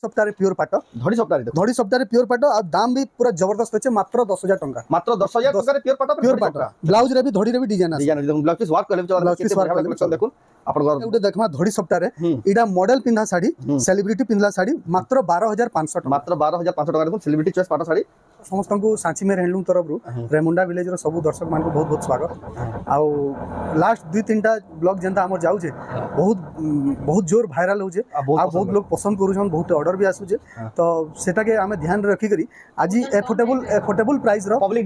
सप्ताह प्योर पाट धड़ी सप्ताह प्योर पाट आ दाम भी पूरा जबरदस्त अच्छे मात्र 10,000 टंका मात्र 10,000 टंका प्योर पाट ब्लाउज रे भी धड़ी रे भी डिजाइन देखो ब्लाउज पीस वर्क कलेक्शन देखो आपण गोटे देखमा धड़ी सप्ताह रे इडा मॉडल पिंधा साड़ी सेलिब्रिटी पिंधला साड़ी मात्र 12,500 टंका मात्र 12,500 टंका देखो सेलिब्रिटी चॉइस पाट साड़ी समस्त को सांचीमेर हैंडलूम तरफ रेमुंडा विलेज रो सब दर्शक मान को बहुत बहुत स्वागत आउ लास्ट 2-3टा ब्लॉग जेंता हमर जाउ छे बहुत जोर वायरल हो छे आ बहुत लोग पसंद करू छन बहुत ऑर्डर भी आसु छे तो सेटा के हमें ध्यान रखी करी आज एफोर्डेबल प्राइस रो पब्लिक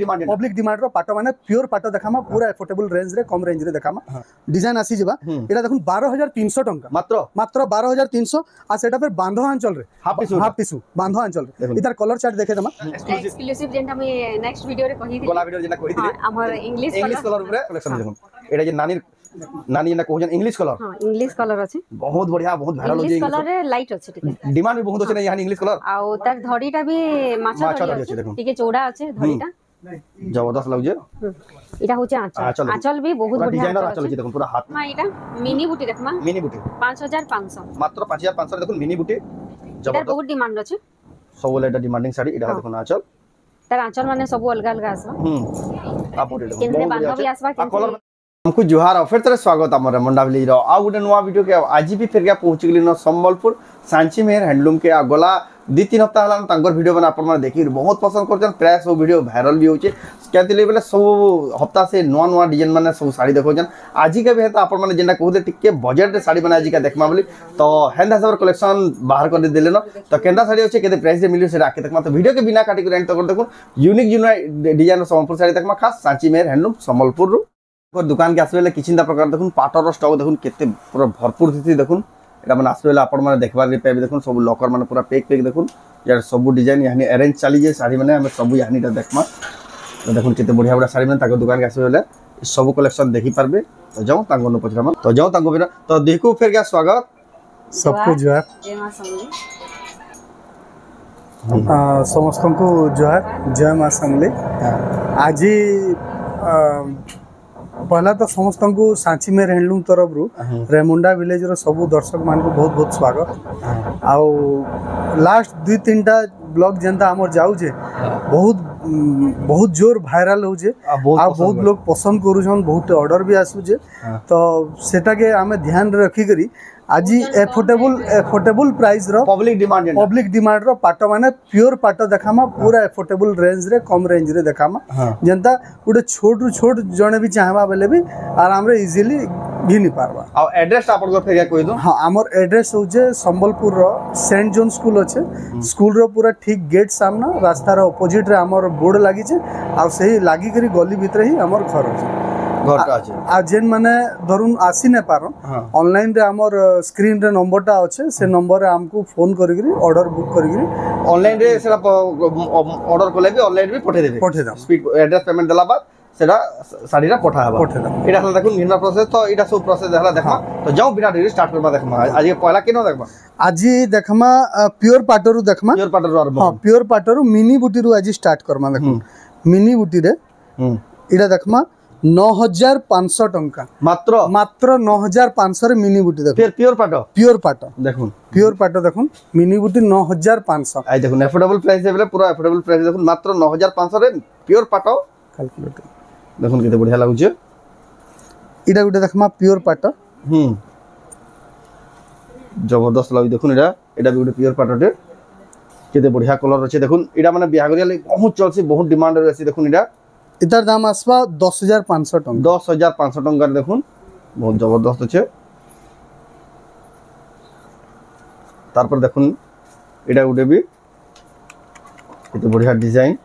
डिमांड रो पाटो माने प्योर पाटो देखामा पूरा एफोर्डेबल रेंज रे कम रेंज रे देखामा डिजाइन आसी जेबा एटा देखुन 12,300 टंका मात्र 12,300 आ सेटा फिर बांधो आंचल रे हाफ पिसु बांधो आंचल रे इधर कलर चार्ट देखे दमा एक्सक्लूसिव जेंटा में नेक्स्ट वीडियो रे कहि गोला वीडियो जेना कहि दिले हमर इंग्लिश कलर रे कलेक्शन देखुन एटा जे नानी ना कहजन इंग्लिश कलर हां इंग्लिश कलर अछि बहुत बढ़िया बहुत वायरल हो जे इंग्लिश कलर रे लाइट अछि ठीक डिमांड भी बहुत अछि ना यहाँ इंग्लिश कलर आ तार धड़ीटा भी माछा धड़ी अछि ठीक है चौड़ा अछि धड़ीटा जबरदस्त लागजे इटा होचे आंचल भी बहुत बढ़िया डिजाइनर आंचल अछि देखुन पूरा हाथ हां इटा मिनी बूटी देखमा मिनी बूटी 5,500 मात्र 5,500 देखुन मिनी बूटी जबरदस्त बहुत डिमांड अछि सब लेटा डिमांडिंग साड़ी इटा देखुन आंचल तार आंचल माने सब अलग अलग आसबा आप उठे केनरे बांधो भी आसबा कलर हमको जुहार फिर तरह स्वागत आम रेमुंडा विलेज रो आ गोटे नुआ वीडियो के आज भी फिर पहुंच गली न संबलपुर सांचीमेर हैंडलूम के गला 2-3 हफ्ता हला तांकर वीडियो बना अपन माने देखि बहुत पसंद करछन प्राय सब वीडियो वायरल भी होचे कहते बेले सब हफ्ता से नुआ नुआ डिजाइन माने सब साड़ी देखोजन आज के भी अपन माने जेना कहते टिके बजट रे साड़ी बना आज का देखमा बोली तो हेंदा सब कलेक्शन बाहर कर देले न तो केंदा साड़ी होचे केते प्राइस रे मिलियो से राखे देखमा तो वीडियो के बिना काटी कर एंड तक देखो यूनिक डिजाइन संबलपुर साड़ी देखमा खास सांचीमेर हैंडलूम संबलपुर रो दुकान के आसबेले किछिंदा प्रकार देखुन पाटर स्टॉक देखुन केते पूरा भरपूर थी देखुन एटा माने आसबेले आपण माने देखबार रे पे देखुन सब लॉकर माने पूरा पैक देखुन यार सब डिजाइन यानी अरेंज चली जे साड़ी माने हम सब यानीटा देखमा तो देखुन केते बढ़िया बढ़िया साड़ी माने ताको दुकान के आसबेले सब कलेक्शन देखि पारबे तो जाऊ तांगो न पचरामा तो जाऊ तांगो बिना तो देखो फिर क्या स्वागत सबको जोहार जय मां समली समस्त को जोहार जय मां समली आज पहला तो समस्त को सांचीमेर हैंडलूम तरफ रू रेमुंडा विलेज रो सब दर्शक मान को बहुत बहुत स्वागत आउ लास्ट 2-3टा ब्लॉग जेंता हमर जाउ छे बहुत जोर वायरल हो छे आ बहुत लोग पसंद करू छन बहुत ऑर्डर भी आसु छे तो सेटा के हमें ध्यान रखी करी आज एफोर्डेबल प्राइस रो पब्लिक डिमांड रो पाटो माने प्योर पाटो देखामा पूरा एफोर्डेबल रेंज रे कम रेंज रे देखामा जेंता गुटे छोट छोट जने भी चाहबा बेले भी आराम रे इजीली घिनी पारबा आ एड्रेस आपन को फेरिया कोइ दो हां हमर एड्रेस हो जे संबलपुर रो सेंट जॉन स्कूल अच्छे स्कूल रो पूरा ठीक गेट सामना रास्ता रो अपोजिट रे हमर बोर्ड लागी छे आ सही लागी करी गली भीतर ही हमर घर अछि घरटा अछि आ जेन माने धरुन आसी ने पारो ऑनलाइन रे हमर स्क्रीन रे नंबरटा अच्छे से नंबर रे हमको फोन करिकरी ऑर्डर बुक करिकरी ऑनलाइन रे सेला ऑर्डर कोले भी ऑनलाइन भी पठे देबे स्पीड एड्रेस पेमेंट देला बाद सेटा साड़ीरा पठा हबा एटा हला देखुन निना प्रोसेस तो एटा सब प्रोसेस हला देखमा तो जाऊ बिना देरी स्टार्ट करबा देखमा आज के पहला केनो देखमा आज देखमा प्योर पाटरू देखमा हां प्योर पाटरू मिनी बूटीरू आज स्टार्ट करमा देखुन मिनी बूटी रे एटा देखमा 9,500 टंका मात्र 9,500 रे मिनी बूटी देखो फिर प्योर पाटो देखुन मिनी बूटी 9,500 आई देखुन एफोर्डेबल प्राइस है पूरा एफोर्डेबल प्राइस देखुन मात्र 9,500 रे प्योर पाटो कैलकुलेटर देखुन केते बढ़िया लागु छे इडा गुटे देखमा प्योर पाटो जबरदस्त लागु देखुन एडा भी गुटे प्योर पाटोटे केते बढ़िया कलर अछि देखुन एडा माने बियाह करिया बहुत चलसी बहुत डिमांड रहसी देखुन एडा इधर दाम आसबा 10,500 टंका 10,500 टंका देखुन बहुत जबरदस्त छे तार पर देखुन एडा गुटे भी केते बढ़िया डिजाइन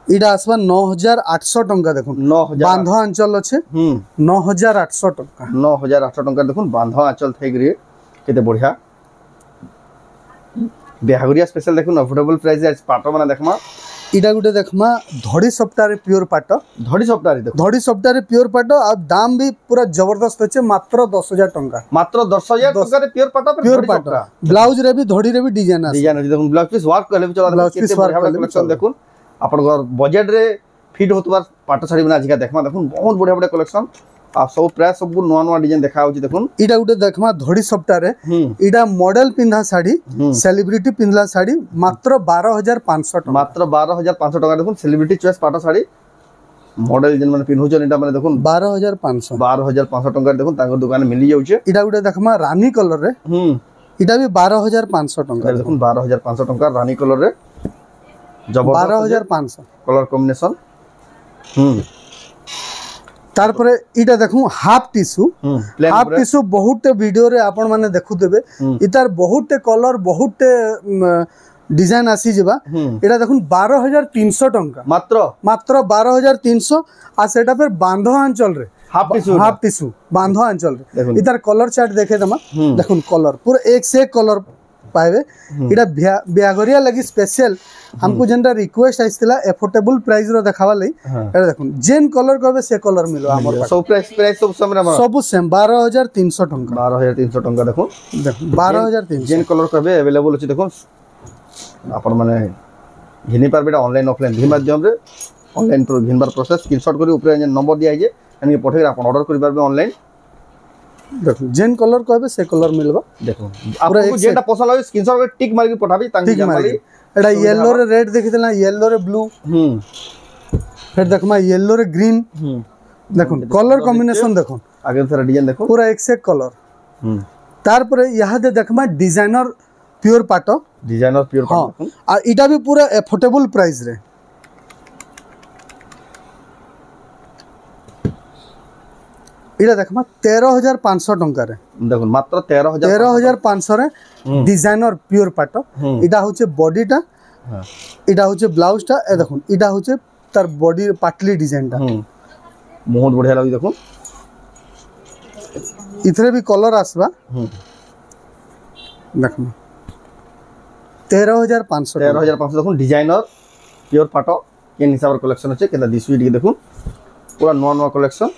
इडा आसबा 9,800 टंका देखुन बांधो आंचल अच्छे 9,800 टंका 9,800 टंका देखुन बांधो आंचल थे रे केते बढ़िया बेहागुरिया स्पेशल देखुन अफोर्डेबल प्राइस है पाटो माने देखमा इडा गुटे देखमा धड़ी सप्ताह रे प्योर पाटो धड़ी सप्ताह रे प्योर पाटो आ दाम भी पूरा जबरदस्त अच्छे मात्र 10,000 टंका मात्र 10,000 टंका रे प्योर पाटो ब्लाउज रे भी धड़ी रे भी डिजाइन देखुन ब्लाउज पीस वर्क करले चला केते बढ़िया कलेक्शन देखुन आपन घर बजट रे फिट होतबार पाटो साड़ी बना आज का देखमा देखुन बहुत बढ़िया बढ़िया कलेक्शन आ सब प्राय सब नुआ नुआ डिजाइन देखा होची देखुन इटा गुटे देखमा धड़ी सप्ताहरे इटा मॉडल पिंधा साड़ी सेलिब्रिटी पिंधला साड़ी मात्र 12500 टका मात्र 12500 टका देखुन सेलिब्रिटी चॉइस पाटा साड़ी मॉडल जन माने पिन्हु जन इटा माने देखुन 12500 टका देखुन तांको दुकान मिली जाउचे इटा गुटे देखमा रानी कलर रे इटा भी 12500 टका देखुन 12500 टका रानी कलर रे जबरदस्त 12500 कलर कॉम्बिनेशन तारपरे इटा देखु हाफ टिश्यू बहुत वीडियो रे आपण माने देखु देबे इतार बहुत कलर बहुत डिजाइन आसी जिबा एटा देखुन 12300 टका मात्र 12300 आ सेटा फिर बांधो अंचल रे हाफ टिश्यू बांधो अंचल रे इतार कलर चार्ट देखे दमा देखुन कलर पूरा एक से एक कलर पाइबे इटा बियागरिया लगी स्पेशल हमको जेनटा रिक्वेस्ट आइसतिला एफोर्डेबल प्राइस रो देखावा लई एटा देखुन जेन कलर कहबे से कलर मिलो हमर सब प्राइस सब समय सब सेम 12300 टका 12300 टका देखो 12300 जेन कलर कहबे अवेलेबल अछि देखो आपण माने घिनी पारबे ऑनलाइन ऑफलाइन भी माध्यम रे ऑनलाइन प्रो घिनबार प्रोसेस स्क्रीनशॉट करी ऊपर नंबर दिया जे एनी पठे आपण ऑर्डर करि पारबे ऑनलाइन देखो जेन कलर कहबे से कलर मिलबा देखो आपको जेटा पसंद लागे स्क्रीनशॉट कर टिक मार के पठाबी तांगी जानली एटा येलो रे रेड देखितला येलो रे ब्लू फिर देखमा येलो रे ग्रीन देखो कलर कॉम्बिनेशन देखो आगे थरा डिजाइन देखो पूरा एक से कलर तार पर यहा दे देखमा डिजाइनर प्योर पाटो आ इटा भी पूरा एफोर्डेबल प्राइस रे इटा देखमा 13500 टंका रे देखो मात्र 13500 रे डिजाइनर प्योर पाटो इटा होचे बॉडीटा इटा होचे ब्लाउजटा ए देखो इटा होचे तार बॉडी पाटली डिजाइनटा बहुत बढ़िया लागी देखो इथरे भी कलर आसबा देखमा 13500 देखो डिजाइनर प्योर पाटो केन हिसाब रे कलेक्शन अछि केना दिसुई डी देखो पूरा नवा नवा कलेक्शन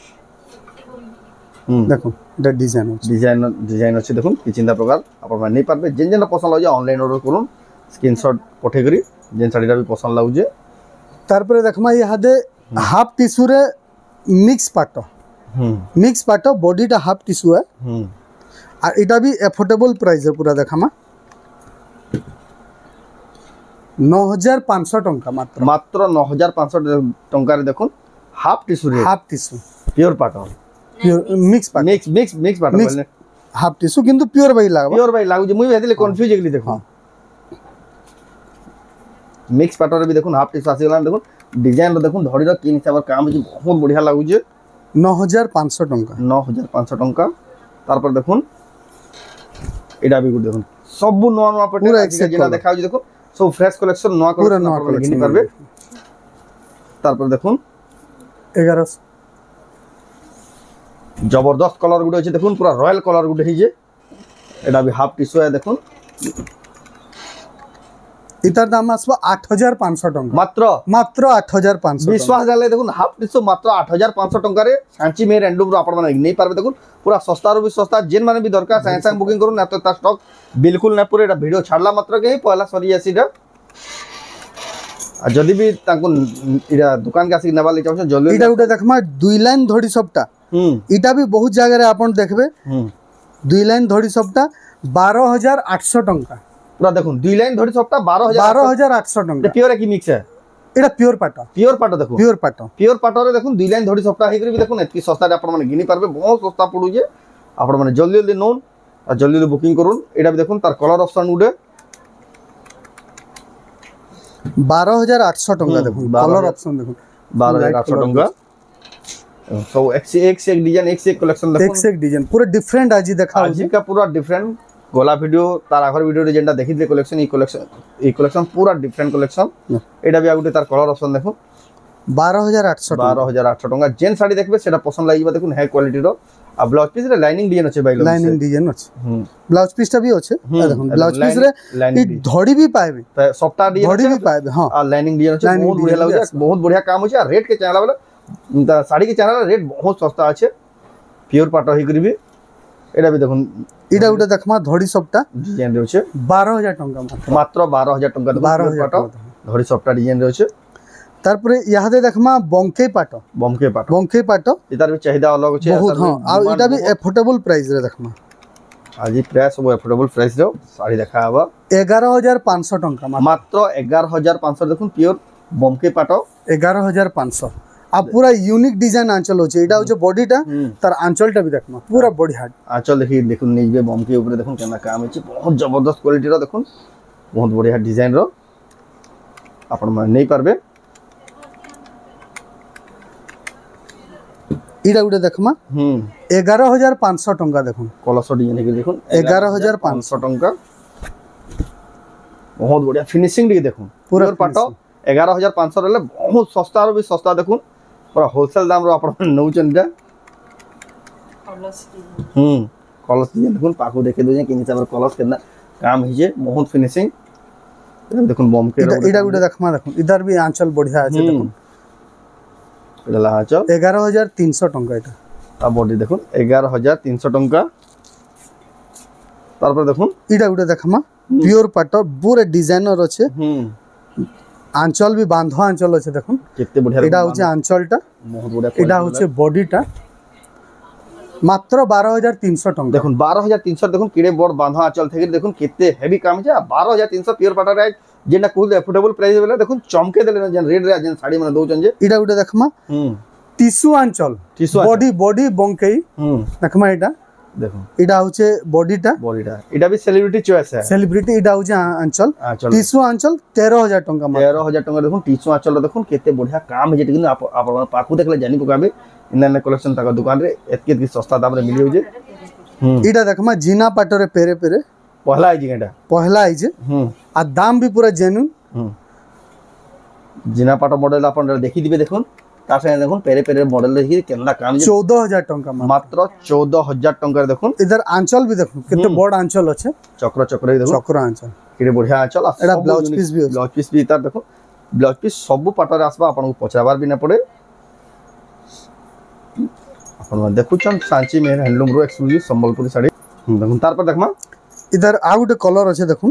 देखो द डिजाइन अच्छे देखो कि चिंता प्रकार आप नहीं पारबे जेन जेन पसंद लागे ऑनलाइन ऑर्डर करूँ स्क्रीनशॉट पठे करी जेन साड़ीटा भी पसंद लागे तार पर देखमा यहा दे हाफ टिश्यू रे मिक्स पाटो बॉडीटा हाफ टिश्यू है आ इटा भी एफोर्डेबल प्राइस है पूरा देखमा 9500 टंका मात्र 9500 टंका रे देखो हाफ टिश्यू प्योर पाटो मिक्स पाटो हाफ टिश्यू किंतु प्योर बाई लागो जे मुई भेदिले कंफ्यूज गेली देखो मिक्स पाटो रे भी देखो हाफ टिश्यू आसी गला देखो डिजाइन रो देखो धड़ी रो किन हिसाब काम जे बहुत बढ़िया लागु जे 9500 टंका तार पर देखो एडा भी गुड देखो सब नवा नवा पटे जेना देखाउ जे देखो सब फ्रेश कलेक्शन नवा कलेक्शन घिनी पारबे तार पर देखो 1100 जबरदस्त कलर गुडे अछि देखुन पूरा रॉयल कलर गुडे हिजे एडा भी हाफ टिश्यू है देखुन इतर दाम आसबा 8500 टंका मात्र 8500 विश्वास जाले देखुन हाफ टिश्यू मात्र 8500 टंका रे सांची मेर एंडुम रो आपण माने नै पारबे देखुन पूरा सस्ता रो भी सस्ता जेन माने भी दरकार सांगे सांग बुकिंग करू ना तो ता स्टॉक बिल्कुल ना पूरा एडा वीडियो छाडला मात्र के पहला सरी आसीडा आ जदी भी तांको इडा दुकान के आसी नबाली चाहछ जल्दी इडा उडा देखमा 2 लाइन धड़ी सबटा इटा भी बहुत जगह रे आपण देखबे 2 लाइन धड़ी सबटा 12800 टंका पूरा देखुन 2 लाइन धड़ी सबटा 12800 टंका प्योर की मिक्स है एटा प्योर पाटो देखो प्योर पाटो रे देखुन 2 लाइन धड़ी सबटा हेकरी भी देखुन एतकी सस्ता रे आपण माने गिनी पारबे बहुत सस्ता पडु जे आपण माने जल्दी जल्दी नोन आ जल्दी जल्दी बुकिंग करूँ एटा भी देखुन तार कलर ऑप्शन उडे 12800 टंका देखुन कलर ऑप्शन देखुन 12800 टंका सो एक से एक डिजाइन एक से एक कलेक्शन देखो एक से एक डिजाइन पूरा डिफरेंट आज देखा आज का पूरा डिफरेंट गोला वीडियो तार आखर वीडियो रे जेंटा देखिले कलेक्शन ई कलेक्शन पूरा डिफरेंट कलेक्शन एटा भी आगुटे तार कलर ऑप्शन देखो 12800 टंका जेन साड़ी देखबे सेटा पसंद लागिबा देखुन हाई क्वालिटी रो आ ब्लाउज पीस रे लाइनिंग डिजाइन अछि बाइलो लाइनिंग डिजाइन अछि ब्लाउज पीस टा भी अछि देखुन ब्लाउज पीस रे ई धड़ी भी पाइबे सप्ताह डिजाइन धड़ी भी पाइबे हां आ लाइनिंग डिजाइन अछि बहुत बढ़िया लागै बहुत बढ़िया काम अछि आ रेट के चाहला वाला साड़ी के चाहला रेट बहुत सस्ता अछि प्योर पाटो ही करबी एटा भी देखुन इडा उडा देखमा धड़ी सबटा डिजाइन रे अछि 12000 टंका मात्र 12000 टंका 12000 पाटो धड़ी सबटा डिजाइन रे अछि तारपरे यादे देखमा बंके पाट इतार भी चाहिदा अलग अछि बहुत हां आ इटा भी एफोर्डेबल प्राइस रे देखमा आज प्राइस सब एफोर्डेबल प्राइस रो साड़ी देखा हबा 11500 टंका मात्र 11500 देखुन प्योर बंके पाट 11500 आ पूरा यूनिक डिजाइन आंचल होचे इटा होचे बॉडीटा तार आंचलटा भी देखमा पूरा बढ़िया आंचल देखि देखुन निजबे बंके ऊपर देखुन केना काम अछि बहुत जबरदस्त क्वालिटी रो देखुन बहुत बढ़िया डिजाइन रो अपन मन नहीं पारबे इटा गुटे देखमा 11500 टंका देखुन कलश डिजाइन के देखुन 11500 टंका बहुत बढ़िया फिनिशिंग दी देखुन पूरा पाटो 11500 रहले बहुत सस्ता रो भी सस्ता देखुन पूरा होलसेल दाम रो अपन नौचन जा कलश डिजाइन देखुन पाको देखे दो जे कि हिसाब कलश केना काम हिजे बहुत फिनिशिंग देखुन बम के इटा गुटे देखमा देखुन इधर भी आंचल बढ़िया আছে দেখুন इला आंचल 11300 टंका এটা आ बॉडी देखुन 11300 टंका तारपर देखुन इटा गुटे देखमा प्योर पाट पूरे डिजाइनर আছে आंचल भी बांधो आंचल আছে দেখুন केते बढ़िया इटा होचे आंचलटा बहुत बढ़िया इटा होचे बॉडीटा मात्र 12300 टंका देखुन 12300 देखुन किडे बड़ बांधा आंचल थेके देखुन केते हेवी काम छे 12300 प्योर पाटा रे जेना कुल एफोर्डेबल प्राइस बेले देखुन चमके देले जन रेड रे जन साड़ी माने दोचन जे इटा गुटे देखमा टिश्यू आंचल बॉडी बंकेई देखमा इटा देखो इटा होचे बॉडीटा इटा भी सेलिब्रिटी चॉइस है सेलिब्रिटी इटा होचे आंचल टिश्यू आंचल 13000 टंका 13000 टंका देखुन टिश्यू आंचल देखुन केते बढ़िया काम है जेते कि आप पाकू देखले जानि पकाबे इनने कलेक्शन तक दुकान रे एतके सस्ता दाम रे मिलियो जे इटा देखमा जीना पाटरे पेरे पेरे पहला आई जेटा पहला आई जे आ दाम भी पूरा जेन्युइन जीना पाट मॉडल अपन देखि दिबे देखुन तार संगे देखुन पेरे पेरे मॉडल देखि केना काम 14000 टंका मात्र 14000 टंका देखुन इधर आंचल भी देखुन केते बड़ आंचल আছে चक्र चक्र देखुन चक्र आंचल केते बढ़िया आंचल एटा ब्लाउज पीस भी तार देखो ब्लाउज पीस सब पाटर आसबा अपन को पचाबार भी न पड़े अपन देखुचन सांची में हैंडलूम रो एक्सक्लूसिव संबलपुरी साड़ी देखुन तार पर देखमा इधर आ गुटे कलर আছে দেখুন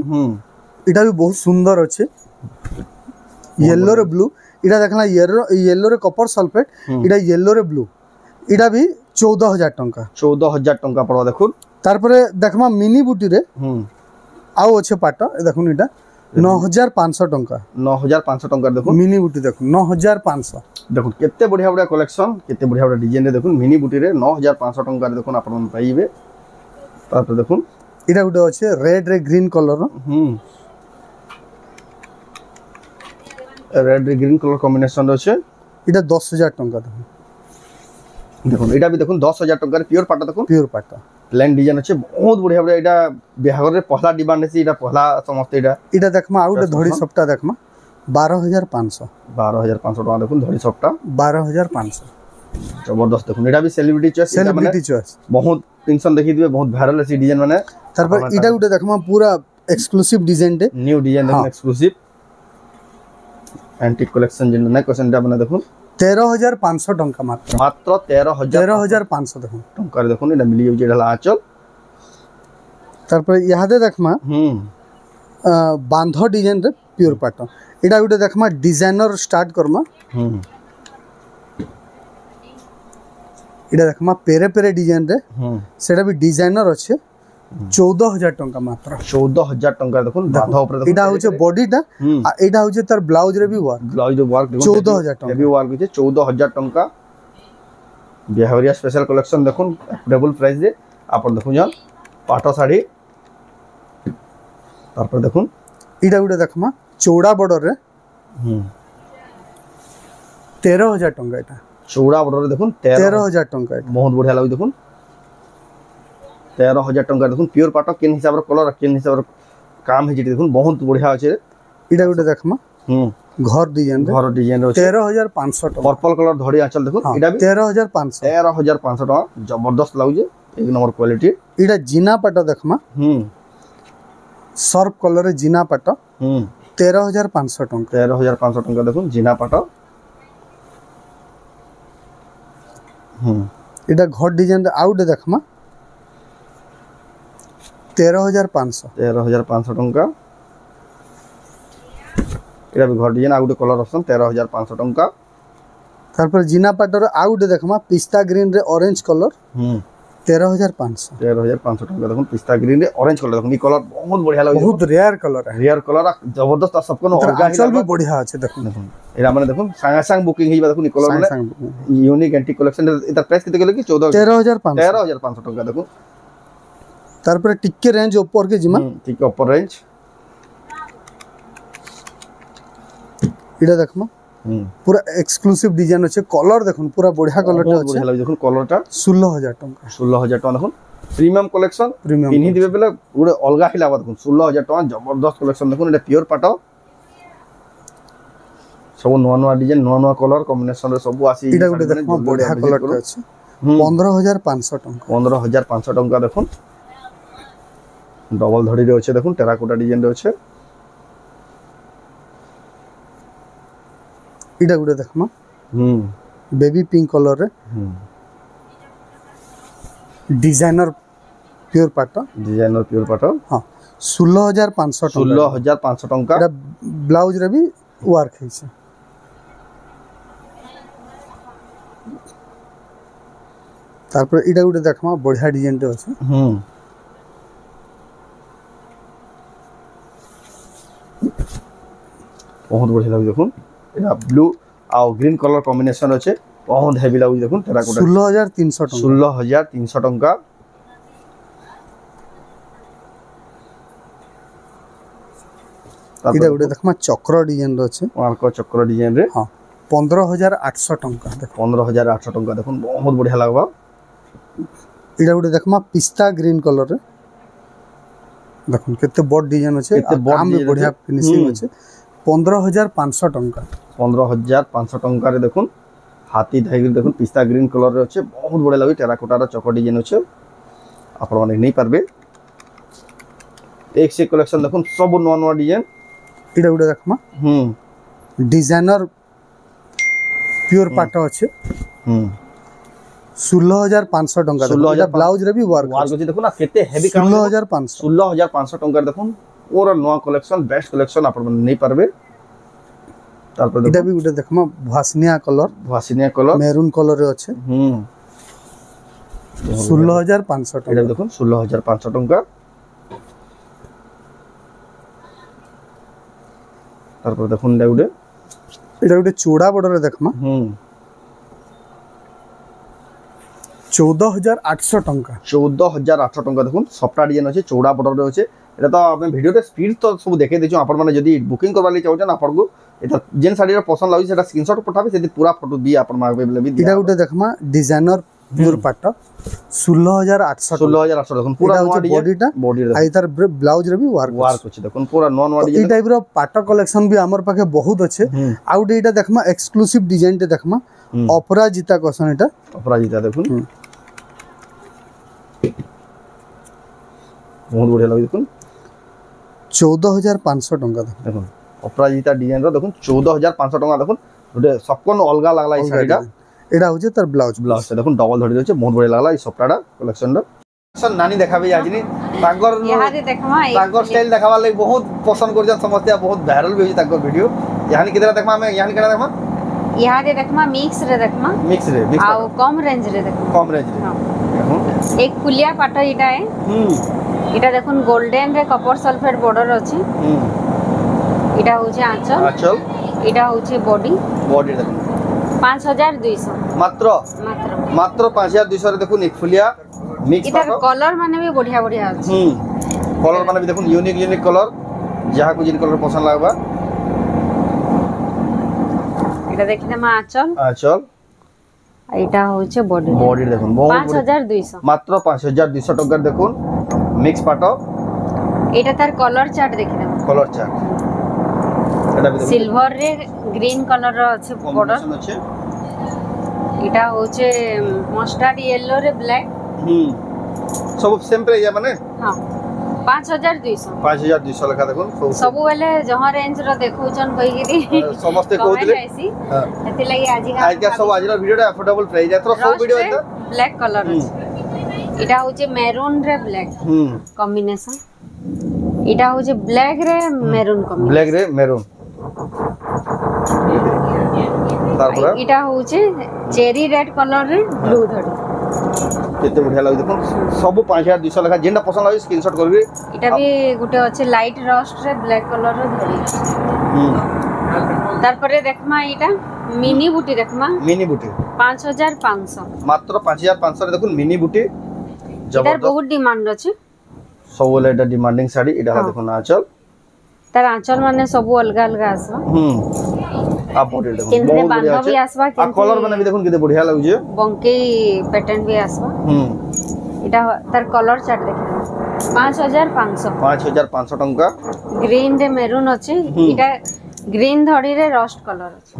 इटा भी बहुत सुंदर আছে येलो रे ब्लू इटा देखला येलो रे कॉपर सल्फेट इटा येलो रे ब्लू इटा भी 14000 टंका 14000 टंका पड़वा देखुन तार पर देखमा मिनी बूटी रे आउ আছে पाटा देखुन इटा 9500 टंका 9500 टंका देखुन मिनी बूटी देखुन 9500 देखुन केते बढ़िया बढ़िया कलेक्शन केते बढ़िया बढ़िया डिजाइन रे देखुन मिनी बूटी रे 9500 टंका देखुन आपन पाइबे तार पर देखुन इटा गुटे আছে रेड रे ग्रीन कलर रेड रे ग्रीन कलर कॉम्बिनेशन আছে इटा 10000 टंका देखुन इटा भी देखुन 10000 टंका प्योर पाटा देखुन प्योर पाटा प्लेन डिजाइन আছে बहुत बढ़िया बढ़िया इटा बिहार रे पहला डिमांड है इटा पहला समस्त इटा देखमा आउटे धड़ी सप्ता देखमा 12500 टका देखुन धड़ी सप्ता 12500 जबरदस्त देखुन इटा भी सेलिब्रिटी चॉइस बहुत टेंशन देखि दिबे बहुत वायरल है डिजाइन माने तार पर इटा गुटे देखमा पूरा exclusive design they knew design देखुन एक्सक्लूसिव एंटीक कलेक्शन जिन ना क्वेश्चन टा माने देखुन 13500 टंका मात्र 13500 देखुन टंका देखुन इटा मिली जेडा आंचल तार पर यादे देखमा बांधो डिजाइन रे प्योर पाटो इटा गुटे देखमा डिजाइनर स्टार्ट करमा इटा देखमा पेरे पेरे डिजाइन रे सेटा भी डिजाइनर আছে 14000 टंका मात्र 14000 टंका देखुन बांधा ऊपर देखुन इटा होचे बॉडीटा आ इटा होचे तार ब्लाउज रे भी वर्क देखुन 14000 टंका हेवी वर्क होचे 14000 टंका बिहारिया स्पेशल कलेक्शन देखुन डबल प्राइस रे आपन देखुन जान पाटो साड़ी तार पर देखुन इटा गुटे देखमा चौड़ा बॉर्डर रे 13000 टंका इटा चौड़ा बॉर्डर देखुन 13000 टंका बहुत बढ़िया लागु देखुन 13000 टंका देखुन प्योर पाटो केन हिसाब रे कलर केन हिसाब रे काम है जे देखुन बहुत बढ़िया আছে इटा गुटे देखमा घर डिजाइन रे 13500 टंका पर्पल कलर धड़ी आंचल देखुन इटा भी 13500 टंका जबरदस्त लागु जे एक नंबर क्वालिटी इटा जीना पाटो देखमा सर्फ कलर रे जीना पाटो 13500 टंका 13500 टंका देखुन जीना पाटो इटा घर डिजाइन रे आउट देखमा 13500 टंका एटा भी घर डिजाइन आ गुटे कलर ऑप्शन 13500 टंका तारपर जिना पाटर आउ गुटे देखमा पिस्ता ग्रीन रे ऑरेंज कलर 13500 13500 टंका देखो पिस्ता ग्रीन रे ऑरेंज कलर देखो ई कलर बहुत बढ़िया लागे बहुत रेयर कलर है रेयर कलर जबरदस्त सबको अलग आंचल भी बढ़िया আছে দেখুন एरा माने देखो सांगा सांग बुकिंग हिबा देखो ई कलर माने यूनिक एंटी कलेक्शन एटा प्राइस केते गेले कि 13500 टंका देखो तारपर टिक्के रेंज ऊपर के जिमा ठीक ऊपर रेंज इडा देखमा पूरा एक्सक्लूसिव डिजाइन আছে कलर দেখুন पूरा बढ़िया कलर टा আছে बढ़िया लागे देखो कलरटा 16000 टंका 16000 टका देखो प्रीमियम कलेक्शन पिन्ही दिबे बेले गुडे अलगा हिलाबा देखो 16000 टका जबरदस्त कलेक्शन देखो एटा प्योर पाटो सब नवा नवा डिजाइन नवा नवा कलर कॉम्बिनेशन रे सब आसी इडा गुडे देखमा बढ़िया कलर टा আছে 15500 टंका 15500 टंका देखो डबल धड़ी रे আছে देखो टेराकोटा डिजाइन रे আছে इडा गुडे देखमा बेबी पिंक कलर रे डिजाइनर प्योर पाटो हां 16500 टंका 16500 टंका एटा ब्लाउज रे भी वर्क है तारपर इडा गुडे देखमा बढ़िया डिजाइन रे আছে बहुत बढ़िया लागे देखो एटा ब्लू आ ग्रीन कलर कॉम्बिनेशन अच्छे बहुत हेवी लागे देखो टेराकोटा 16300 टंका 16300 टंका इडा गुडे देखमा चक्र डिजाइन रो আছে मार्क चक्र डिजाइन रे हां 15800 टंका देखो 15800 टंका देखो बहुत बढ़िया लागबा इडा गुडे देखमा पिस्ता ग्रीन कलर रे देखो केते बड़ डिजाइन আছে काम भी बढ़िया फिनिशिंग আছে 15500 टंका 15500 टंका रे देखो हाथी धाइगर देखो पिस्ता ग्रीन कलर रे আছে बहुत बढ़िया लागे टेराकोटा रो चक्र डिजाइन আছে आपण माने नहीं पारबे एक से कलेक्शन देखो सब नवा नवा डिजाइन इडा गुडे देखमा डिजाइनर प्योर पाटो আছে 16500 टंका एटा ब्लाउज रे भी वर्क अछि देखो ना केते हेवी काम 16500 टंका देखो पूरा नवा कलेक्शन बेस्ट कलेक्शन आपण नहीं पारबे तारपर इटा भी गुटे देखमा भासनिया कलर मेरून कलर रे अछि 16500 टंका एटा देखो 16500 टंका तारपर देखो इटा गुटे चूड़ा बॉर्डर रे देखमा 14800 टंका 14800 टंका देखो सफ्टा डिजाइन अछि चौड़ा बॉर्डर रे अछि एटा तो आपने वीडियो रे स्पीड तो सब देखे देछु आपण माने जदी बुकिंग करबा ਲਈ चाहौ आपण को एटा जेन साड़ी रे पसंद लागै सेटा स्क्रीनशॉट पठाबे सेदी पूरा फोटो भी आपण मागबे भी इटा गुटे देखमा डिजाइनर प्योर पाटो 16800 देखो पूरा नवा डिजाइन बॉडी रे आइतार ब्लाउज रे भी वर्क अछि देखो पूरा नवा डिजाइन ई टाइप रो पाटो कलेक्शन भी हमर पाखे बहुत अच्छे आउट एटा देखमा एक्सक्लूसिव डिजाइन ते देखमा अपराजिता कोसन एटा अपराजिता देखो बहुत बढ़िया लागे देखो 14500 टंका देखो अपराजिता डिजाइन रो देखो 14500 टंका देखो गोटे सबकोन अलगा लागला ई साड़ीटा एडा होजे तार ब्लाउज देखो डबल धड़ी होचे बहुत बढ़िया लागला ई सप्ताहटा कलेक्शन रो सर नानी देखाबे आजनी तागर यहां देखमा तागर स्टाइल देखाबा लागि बहुत पसंद कर जन समस्या बहुत वायरल भी होई तागर वीडियो यहां केतरा देखमा हमें यहां केना देखमा यहां दे देखमा मिक्स रे आ कम रेंज रे एक फुलिया पाटो इटा है इटा देखुन गोल्डन रे कपर सल्फेट बॉर्डर अछि इटा होचे आंचल इटा होचे बॉडी देखो 5200 मात्र 5200 रे देखुन एक फुलिया मिक्स इटा कलर माने भी बढ़िया अछि कलर माने भी देखुन यूनिक कलर जहा को जिन कलर पसंद लागबा इटा देखिना मा आंचल इटा होचे बॉडी देखुन 5200 मात्र 5200 टका देखुन मिक्स पाटो एटा तार कलर चार्ट देखिना कलर चार्ट एटा भी सिल्वर रे ग्रीन कलर रो अछि बॉर्डर एटा होचे मस्टर्ड येलो रे ब्लैक सब सेम पे या माने हां 5200 लखा देखो सब बेले जहां रेंज रो देखौचन कहिगिरी समस्त कहउतले एति लागि आज का सब आज रो वीडियो अफोर्डेबल प्राइस एथरो सब वीडियो एत ब्लैक कलर अछि इटा होचे मैरून रे ब्लैक कॉम्बिनेशन इटा होचे ब्लैक रे मैरून कॉम्बिनेशन ब्लैक रे मैरून তারপরে এটা হচ্ছে চেরি রেড কলর রে ব্লু ধড়ি কেতে বঢ়িয়া লাগুଛି দেখুন ସବୁ 5200 লেখা যেটা পছন্দ লাগে স্ক্রিনশট করবি এটা বি গুটে আছে লাইট রস্ট রে ব্ল্যাক কলর রে ধড়ি তারপরে দেখমা এটা মিনি বুটি দেখমা মিনি বুটি 5500 মাত্র 5500 রে দেখুন মিনি বুটি এটার জবরদস্ত বহুত ডিমান্ড আছে ସବୁବେଳେ এটা ডিমান্ডিং শাড়ি এটা হলো দেখুন আঁচল তার আঁচল মানে সবু অলগা অলগা আসবা আ বডি দেখুন কেনতে বহুত বাঁধা বঢ়িয়া বি আছে আসবা আর কলর মানে भी দেখুন কেতে বঢ়িয়া লাগুছে বঙ্কে প্যাটার্ন বি আসবা এটা তার কলর চার্ট দেখেন 5500 5500 টঙ্কা গ্রিন রে মেরুন আছে এটা গ্রিন ধড়ি রে রস্ট কলর আছে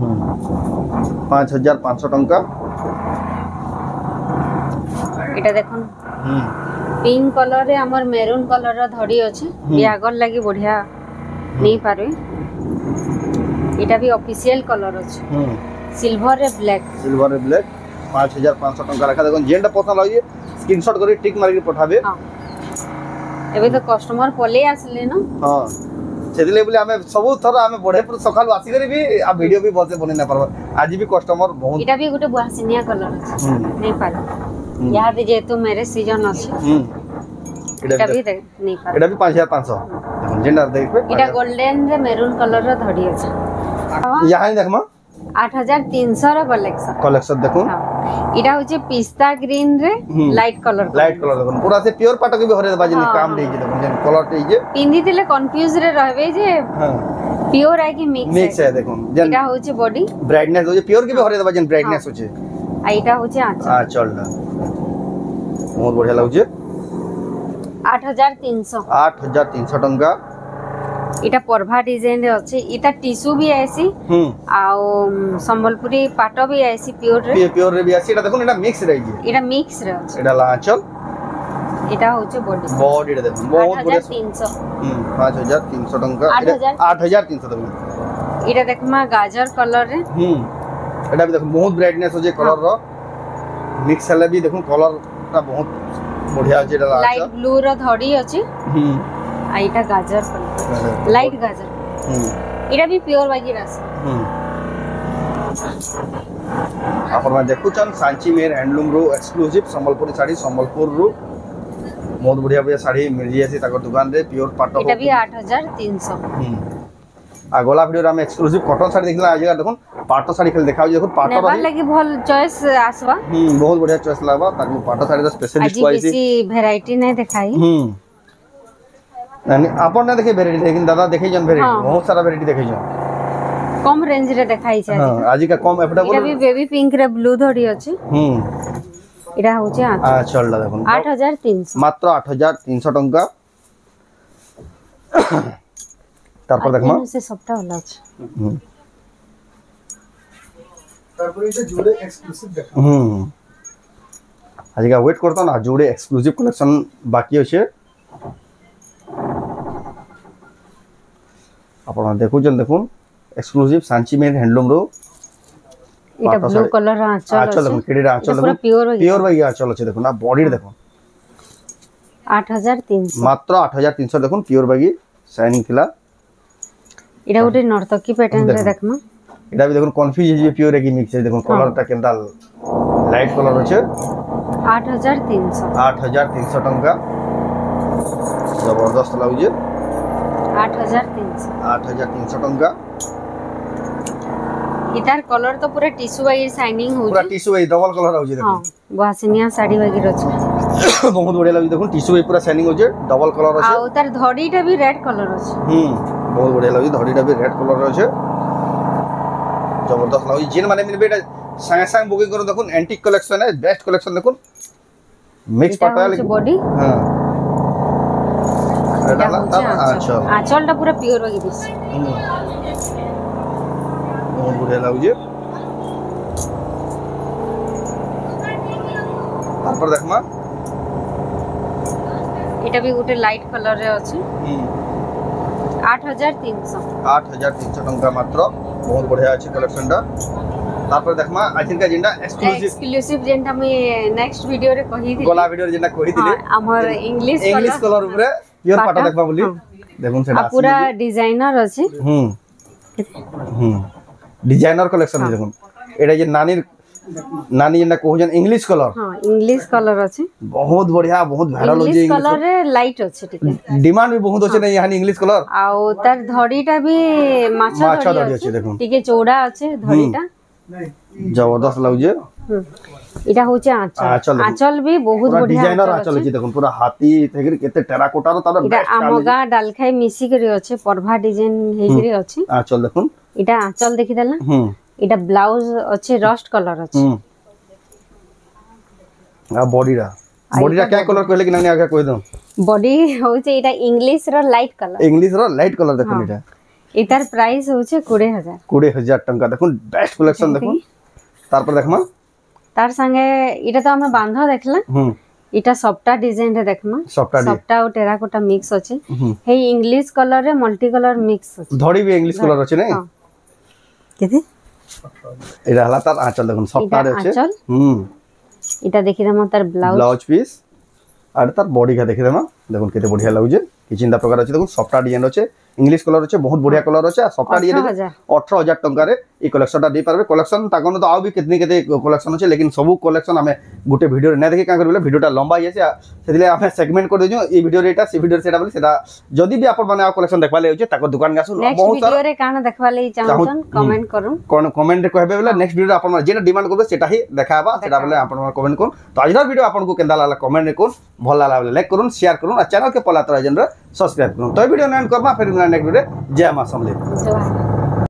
5500 টঙ্কা এটা দেখুন পিঙ্ক কলর রে আমার মেরুন কলর র ধড়ি আছে বিয়াগর লাগি বঢ়িয়া নেই পারে এটা भी অফিশিয়াল কলর আছে সিলভার রে ব্ল্যাক 5500 টঙ্কা রাখা দেখুন যেটা পছন্দ লাগে স্ক্রিনশট করে টিক মারিকি পঠাবে এবে তো কাস্টমার পলে আসলে না হ্যাঁ সেদিলে বলে আমি সবু থর আমি বড়ে পুরো সকাল আসি করে भी आ वीडियो भी बहुत बने ना पारबा आज भी कस्टमर बहुत এটা भी গুটে বাসিনিয়া কলর আছে নেই পারে यहाँ पे जेतु मेरे सीजन আছে এটা भी নেই পারে এটা भी 5500 দেখুন যেটা দেখবে এটা গোল্ডেন রে মেরুন কলর র ধড়ি আছে यहाँ देखमा 8300 র কালেকশন कलेक्शन देखুন এটা হচ্ছে পিস্তা গ্রিন রে লাইট কলর लाइट कलर দেখুন পুরা সে পিওর পাটক भी হরে বাজিনি কাম দেই দেখুন যেন কলর দেই যে পিন্ধি দিলে কনফিউজ রে রহবে যে হ্যাঁ পিওর আই কি মিক্স মিক্স है দেখুন যেন এটা হচ্ছে বডি ব্রাইটনেস হচ্ছে পিওর কি भी হরে বাজিন ব্রাইটনেস হচ্ছে আর এটা হচ্ছে আঁচল চলনা বহুত বঢ়িয়া লাগুছে 8300 8300 টঙ্কা এটা পরভা ডিজাইন রে আছে এটা টিস্যু भी आसी আও সম্বলপুরি পাট भी आसी পিওর রে পিওর রে भी আছে এটা দেখুন এটা মিক্স রইছে এটা মিক্স রে আছে এটা লাচল এটা হচ্ছে বডি বডিটা দেখুন বহুত বড় 8300 5300 টঙ্কা 8300 দেখুন এটা দেখমা গাজর কলর রে এটা भी দেখুন বহুত ব্রাইটনেস আছে কলর র মিক্স হলে भी দেখুন কলরটা বহুত বঢ়িয়া আছে এটা লাইট ব্লু র ধড়ি আছে আর এটা গাজর কলর লাইট গাজর এটা भी পিওর বাগির আছে ଆପଣ ଦେଖୁଛନ୍ ସାଞ୍ଚି ମେର ହ୍ୟାଣ୍ଡଲୁମ୍ ରୁ ଏକ୍ସକ୍ଲୁସିଭ ସମ୍ବଲପୁରୀ ଶାଢ଼ୀ ସମ୍ବଲପୁର ରୁ ବହୁତ ବଢିଆ ବଢିଆ ଶାଢ଼ୀ ମିଳିଯାଇଛି ତାଙ୍କ ଦୋକାନରେ ପିଓର ପାଟ এটা भी 8300 আর গলা ভিডিওরে আমি এক্সক্লুসিভ কটন শাড়ি দেখলাম আজ দেখুন পাট শাড়ি খালি দেখাও দেখুন পাট নেবার লাগি ভাল চয়েস আসবা বহুত বঢ়িয়া চয়েস লাগবা তাকে পাট শাড়ির স্পেশালিস্ট আজি কোয়ালিটি বেশি ভ্যারাইটি নাই দেখাই মানে আপন না দেখে ভ্যারাইটি लेकिन দাদা দেখেই জন ভ্যারাইটি বহুত সারা ভ্যারাইটি দেখেই জন কম রেঞ্জ রে দেখাইছে হ্যাঁ আজিকা কম এফোর্ডেবল এটা भी বেবি পিঙ্ক রে ব্লু ধড়ি আছে এটা হচ্ছে চললা দেখুন 8300 মাত্র 8300 টঙ্কা তারপর দেখমা সে সবটা ভালো আছে তারপরে এটা জুড়ে এক্সক্লুসিভ দেখা আজিকা ওয়েট করতো না জুড়ে এক্সক্লুসিভ কালেকশন বাকি আছে আপনারা দেখুছেন দেখুন এক্সক্লুসিভ সাঞ্চি মের হ্যান্ডলুম রো এটা ব্লু কালার আঁচল আঁচল দেখুন কেডিটা আঁচল দেখুন পিওর ভাই আঁচল আছে দেখুন আর বডি দেখুন 8300 মাত্র 8300 দেখুন পিওর বাগি শাইনিং থিলা এটা ওটে নর্তকি প্যাটার্ন রে দেখমা এটা भी দেখুন কনফিউজ হইবে পিওর কি মিক্স আছে দেখুন কালারটা কেনটা লাইট কালার আছে 8300 টঙ্কা জবরদস্ত লাগুছে 8300 টঙ্কা এটার কালার তো পুরা টিস্যু বাই শাইনিং পুরা হচ্ছে টিস্যু এই ডবল কালার হচ্ছে দেখুন বাসিনিয়া শাড়ি বাগি রছে বহুত বড়িয়া লাগুছে দেখুন টিস্যু এই পুরা শাইনিং হচ্ছে ডবল কালার আছে আর তার ধড়িটা भी রেড কালার আছে বহুত বড়িয়া লাগুছে ধড়িটা भी রেড কালার আছে জবরদস্ত লাগুছে যেন মানে মিলবে এটা সঙ্গে সঙ্গে বুকিং করে দেখুন অ্যান্টিক কালেকশন है বেস্ট কালেকশন দেখুন মিক্স পাটা লাগে বডি হ্যাঁ এটা আচ্ছা আঁচলটা পুরা পিওর বাগি দিছে বহুত বড়িয়া লাগুছে তারপর দেখমা এটা भी গুটে লাইট কালার রে আছে 8300 টঙ্কা মাত্র বহুত বড়িয়া আছে কালেকশনটা তারপর দেখমা আজকে যেটা এক্সক্লুসিভ যেটা আমি নেক্সট ভিডিও রে কহি দিলি গলা ভিডিও যেটা কহি দিলি আমার ইংলিশ কালার উপরে পিওর পাটা দেখবা বলি দেখুন সেটা পুরা ডিজাইনার আছে डिजाइनर कलेक्शन देखो एटा जे नानी जेना कहउजन इंग्लिश कलर हां इंग्लिश कलर अछि बहुत बढ़िया बहुत वायरल होजे इंग्लिश कलर रे लाइट अछि ठीक डिमांड भी बहुत होचे नै यहाँ इंग्लिश कलर आउ तार धड़ीटा भी माछा धड़ी अछि देखो ठीक चौड़ा अछि धड़ीटा जबरदस्त लागजे इटा होचे आंचल आंचल भी बहुत बढ़िया डिजाइनर आंचल अछि देखो पूरा हाथी थेगिर केते टेराकोटा रो तार इटा आमगा डालखाई मिसी करी अछि परभा डिजाइन हेगिरी अछि आंचल देखो इटा आंचल देखि देला इटा ब्लाउज अछि रस्ट कलर अछि आ बॉडीरा क्या कलर कहले कि नानी आगे कह दो बॉडी होचे इटा इंग्लिश रो लाइट लाइट कलर देखो इटा इटार प्राइस होचे 20000 टंका देखो बेस्ट कलेक्शन देखो तार पर देखमा तार संगे इटा तो हम बांधा देखला इटा सफ्टा डिजाइन रे देखमा सफ्टा और टेराकोटा मिक्स अछि हे इंग्लिश कलर रे मल्टी कलर मिक्स अछि धड़ी भी इंग्लिश कलर अछि नै केते इटा हला तार आंचल देखो सफ्टा रे अछि इटा देखि दमा तार ब्लाउज पीस आर तार बॉडी का देखि दमा देखो केते बढ़िया लागुजे कि चिंता प्रकार अछि देखो सफ्टा डिजाइन अछि इंग्लिश कलर अछि बहुत बढ़िया कलर अछि सफ्टा डिजाइन 18000 टंका रे ई कलेक्शन ता दे पारबे कलेक्शन ताकन तो आउ भी कितनी केते कलेक्शन अछि लेकिन सब कलेक्शन हमें गुटे वीडियो रे नै देखि का करबे वीडियोटा लंबा होय छै सेदिले हमें सेगमेंट कर देजो ई वीडियो रेटा से वीडियो सेटा बोले सेटा जदी भी आपण माने आ कलेक्शन देखबा ले होय छै ताको दुकान गासु बहुत वीडियो रे काना देखबा ले चाहछन कमेंट करू कोन कमेंट रे कहबे बोले नेक्स्ट वीडियो आपण जेटा डिमांड करबे सेटा ही देखाबा सेटा बोले आपण कमेंट कोन तो आज वीडियो आपण को केंदा लागला कमेंट रे कोन भल लागला लाइक करून शेयर करून आ चैनल के पला तरा जन सब्सक्राइब करून तो वीडियो एंड करबा फिर नेक्स्ट वीडियो जय मां समले।